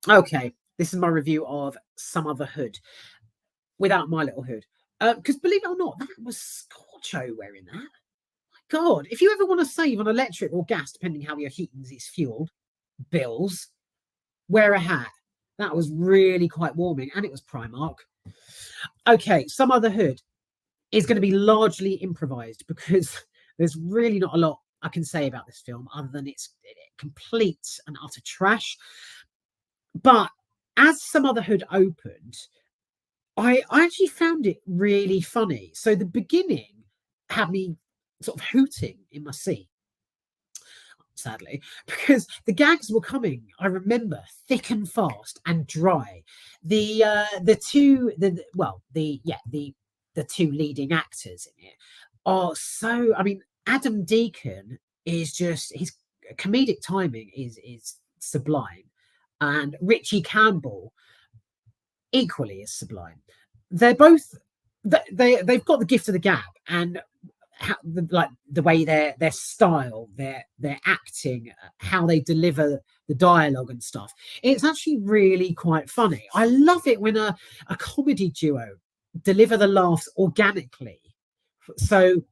Okay, this is my review of Sumotherhood without my little hood. Because believe it or not, that was Scorcho wearing that. God, if you ever want to save on electric or gas, depending how your heating is fueled, bills, wear a hat. That was really quite warming, and it was Primark. Okay, Sumotherhood is going to be largely improvised because there's really not a lot I can say about this film other than it's complete and utter trash. But as Sumotherhood opened, I actually found it really funny. So the beginning had me sort of hooting in my seat, sadly, because the gags were coming, I remember, thick and fast and dry. The two the two leading actors in it are so, I mean, Adam Deacon is just, his comedic timing is sublime. And Richie Campbell equally as sublime. They're both they've got the gift of the gab, and how, like the way their style, their acting, how they deliver the dialogue and stuff. It's actually really quite funny. I love it when a comedy duo deliver the laughs organically. So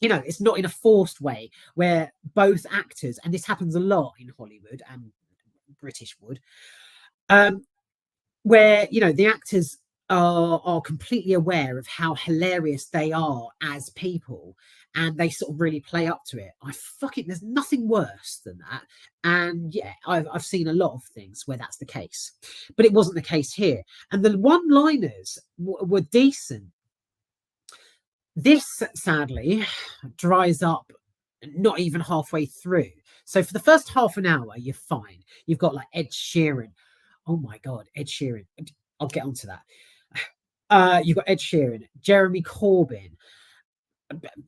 it's not in a forced way where both actors, and this happens a lot in Hollywood and British wood, where the actors are completely aware of how hilarious they are as people, and they sort of really play up to it. There's nothing worse than that. And yeah, I've seen a lot of things where that's the case, but it wasn't the case here. And the one-liners were decent. This sadly dries up not even halfway through. So for the first half an hour, you're fine. You've got like Ed Sheeran. Oh my God, Ed Sheeran. I'll get onto that. You've got Ed Sheeran, Jeremy Corbyn.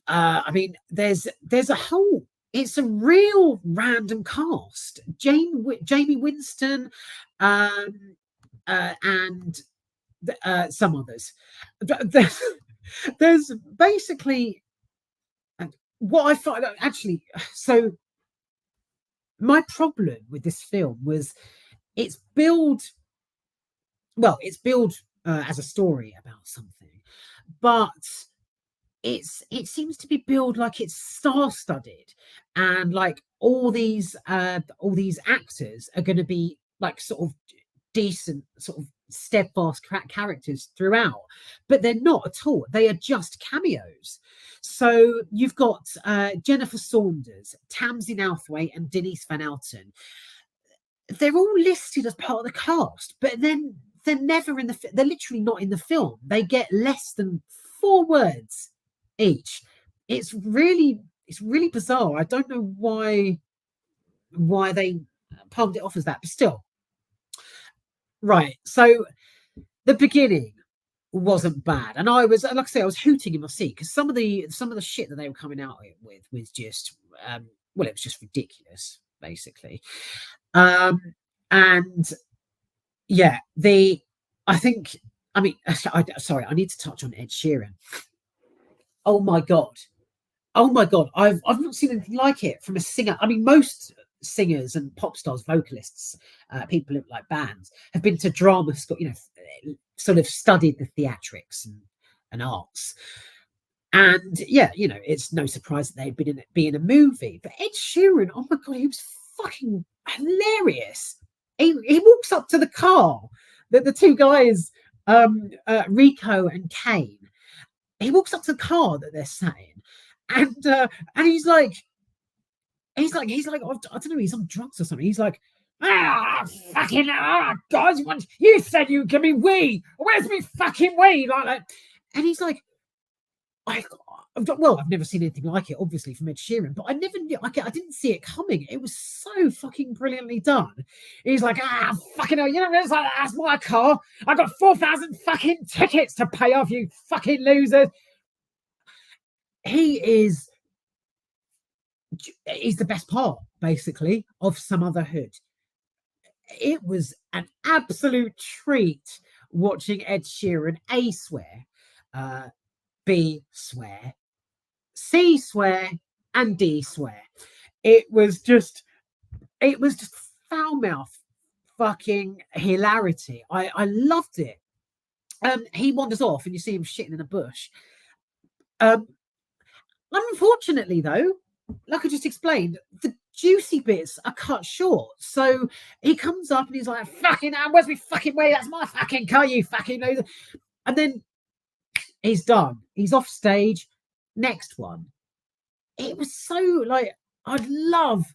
I mean, there's a whole. It's a real random cast. Jamie Winston, and some others. There's basically what I find actually. So my problem with this film was it's billed as a story about something, but it seems to be billed like it's star-studded, and like all these actors are going to be like sort of decent, sort of steadfast characters throughout, but they're not at all. They are just cameos. So you've got Jennifer Saunders, Tamsin Outhwaite, and Denise Van Outen. They're all listed as part of the cast, but then they're never in the. They're literally not in the film. They get less than 4 words each. It's really bizarre. I don't know why they palmed it off as that, but still. Right. So the beginning wasn't bad, and I was, like I say, I was hooting in my seat because some of the shit that they were coming out with was just it was just ridiculous, basically. And yeah, I think, I mean, sorry, I need to touch on Ed Sheeran. Oh my God. Oh my God. I've not seen anything like it from a singer. I mean, most singers and pop stars, vocalists, people like bands have been to drama school, sort of studied the theatrics and arts. And yeah, it's no surprise that they'd be in a movie. But Ed Sheeran, oh my God, he was fucking hilarious. He walks up to the car that the two guys, Rico and Kane, he walks up to the car that they're saying, and he's like, I don't know, he's on drugs or something. He's like, fucking, guys, you said you give me weed. Where's me fucking weed? Like that. And he's like, I've never seen anything like it, obviously, from Ed Sheeran, but I never knew, I didn't see it coming. It was so fucking brilliantly done. He's like, fucking hell, that's my car. I got 4,000 fucking tickets to pay off, you fucking losers. He's the best part, basically, of Sumotherhood. It was an absolute treat watching Ed Sheeran A swear, B swear, C swear, and D swear. It was just foul mouth fucking hilarity. I loved it. He wanders off and you see him shitting in a bush. Unfortunately, though, like I just explained, the juicy bits are cut short. So he comes up and he's like, fucking hell, where's my fucking way? That's my fucking car, you fucking know. And then he's done. He's off stage. Next one. It was so like, I'd love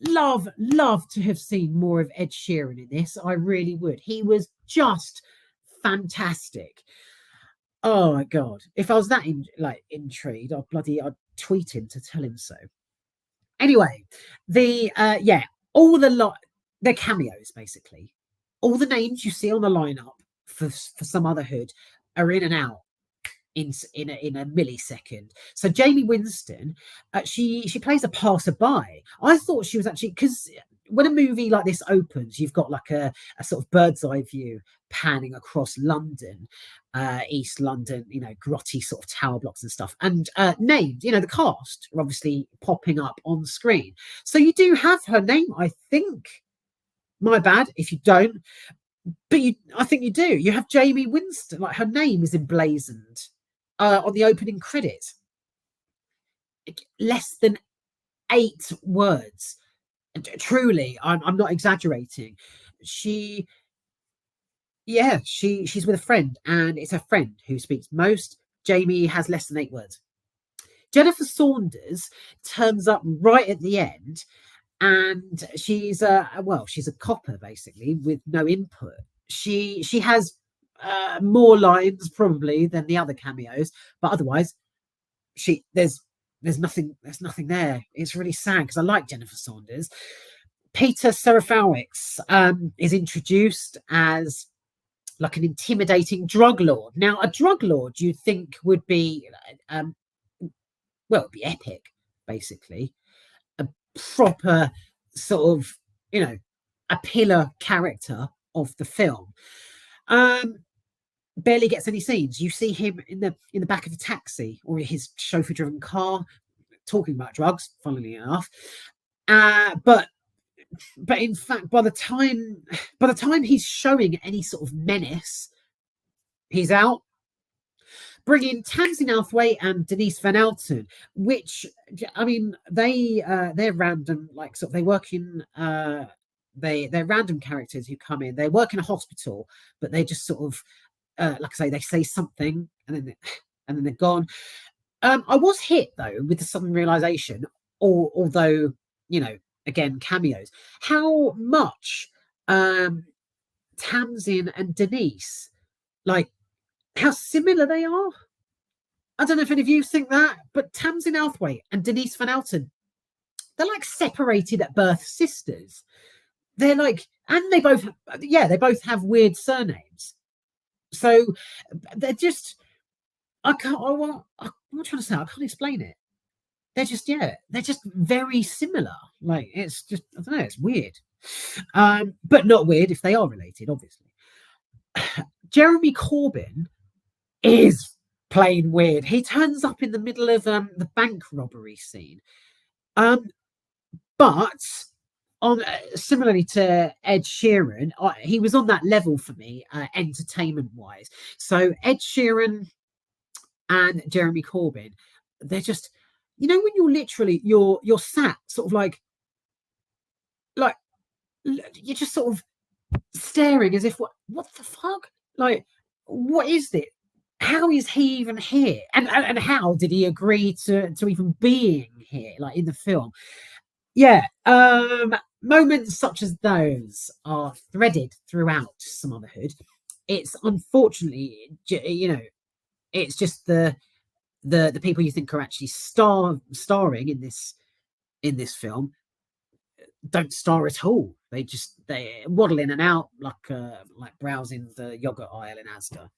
to have seen more of Ed Sheeran in this. I really would. He was just fantastic. Oh my god! If I was that intrigued, I'd tweet him to tell him so. Anyway, all they're cameos basically. All the names you see on the lineup for Sumotherhood are in and out in a millisecond. So Jamie Winston, she plays a passerby. I thought she was actually, because when a movie like this opens, you've got like a sort of bird's eye view panning across London, East London, grotty sort of tower blocks and stuff, and names, the cast are obviously popping up on screen. So you do have her name, I think. My bad if you don't, but I think you do. You have Jamie Winston, like her name is emblazoned on the opening credits. Less than 8 words. Truly, I'm not exaggerating. She's with a friend, and it's her friend who speaks most. Jamie has less than 8 words. Jennifer Saunders turns up right at the end, and she's a copper basically with no input. She has more lines probably than the other cameos, but otherwise there's nothing there. It's really sad because I like Jennifer Saunders. Peter Serafinowicz is introduced as like an intimidating drug lord. Now, a drug lord you'd think would be it'd be epic, basically. A proper sort of, a pillar character of the film. Barely gets any scenes. You see him in the back of a taxi or his chauffeur-driven car, talking about drugs, funnily enough. But in fact, by the time he's showing any sort of menace, he's out. Bringing Tamsin Outhwaite and Denise Van Outen, which, I mean, they're random, like sort of they work in they're random characters who come in. They work in a hospital, but they just sort of like I say, they say something and then they're gone. I was hit though with the sudden realization, although again cameos, how much Tamsin and Denise, like how similar they are. I don't know if any of you think that, but Tamsin Outhwaite and Denise Van Outen, they're like separated at birth sisters. They're like, and they both have weird surnames. So they're just, I'm not trying to say, I can't explain it. They're just very similar. Like, it's just, I don't know, it's weird. But not weird if they are related, obviously. Jeremy Corbyn is plain weird. He turns up in the middle of the bank robbery scene. But on similarly to Ed Sheeran, he was on that level for me, entertainment-wise. So Ed Sheeran and Jeremy Corbyn, they're just, when you're sat sort of like you're just sort of staring as if what the fuck? Like, what is it? How is he even here? And how did he agree to even being here, like in the film? Yeah, moments such as those are threaded throughout Sumotherhood. It's unfortunately, it's just the people you think are actually starring in this film don't star at all. They waddle in and out like browsing the yogurt aisle in Asda.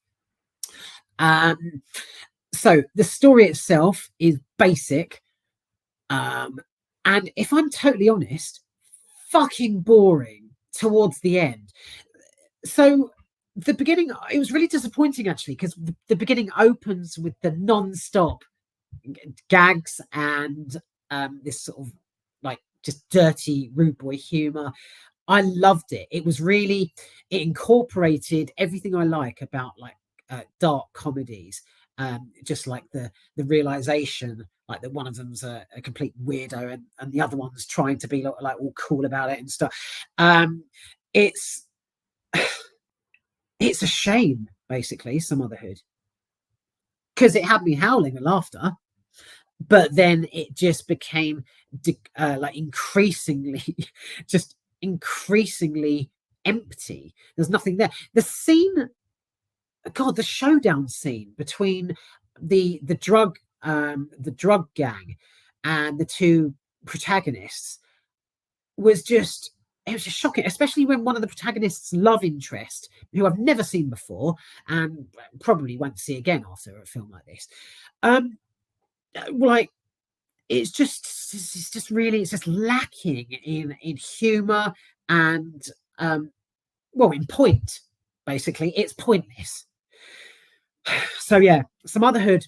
So the story itself is basic, and if I'm totally honest, fucking boring towards the end. So the beginning, it was really disappointing actually, because the beginning opens with the non-stop gags and this sort of like just dirty rude boy humor. I loved it. It was really, it incorporated everything I like about like dark comedies. Just like the realization, like that one of them's a complete weirdo, and the other one's trying to be like all cool about it and stuff. It's it's a shame, basically, Sumotherhood, because it had me howling with laughter. But then it just became like increasingly, just increasingly empty. There's nothing there. The scene, God, the showdown scene between the drug gang and the two protagonists was just, it was just shocking, especially when one of the protagonists' love interest, who I've never seen before and probably won't see again after a film like this, like it's just really, it's just lacking in humor and well, in point. Basically, it's pointless. So yeah, Sumotherhood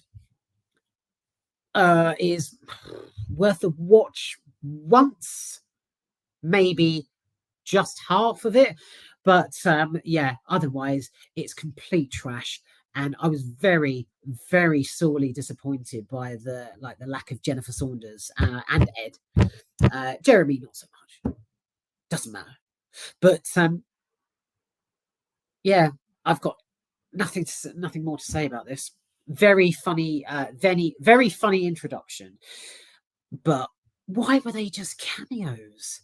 is worth a watch once, maybe just half of it, but yeah, otherwise it's complete trash. And I was very, very sorely disappointed by the lack of Jennifer Saunders and Ed. Jeremy, not so much. Doesn't matter. But yeah, I've got nothing more to say about this. Very funny, very funny introduction. But why were they just cameos?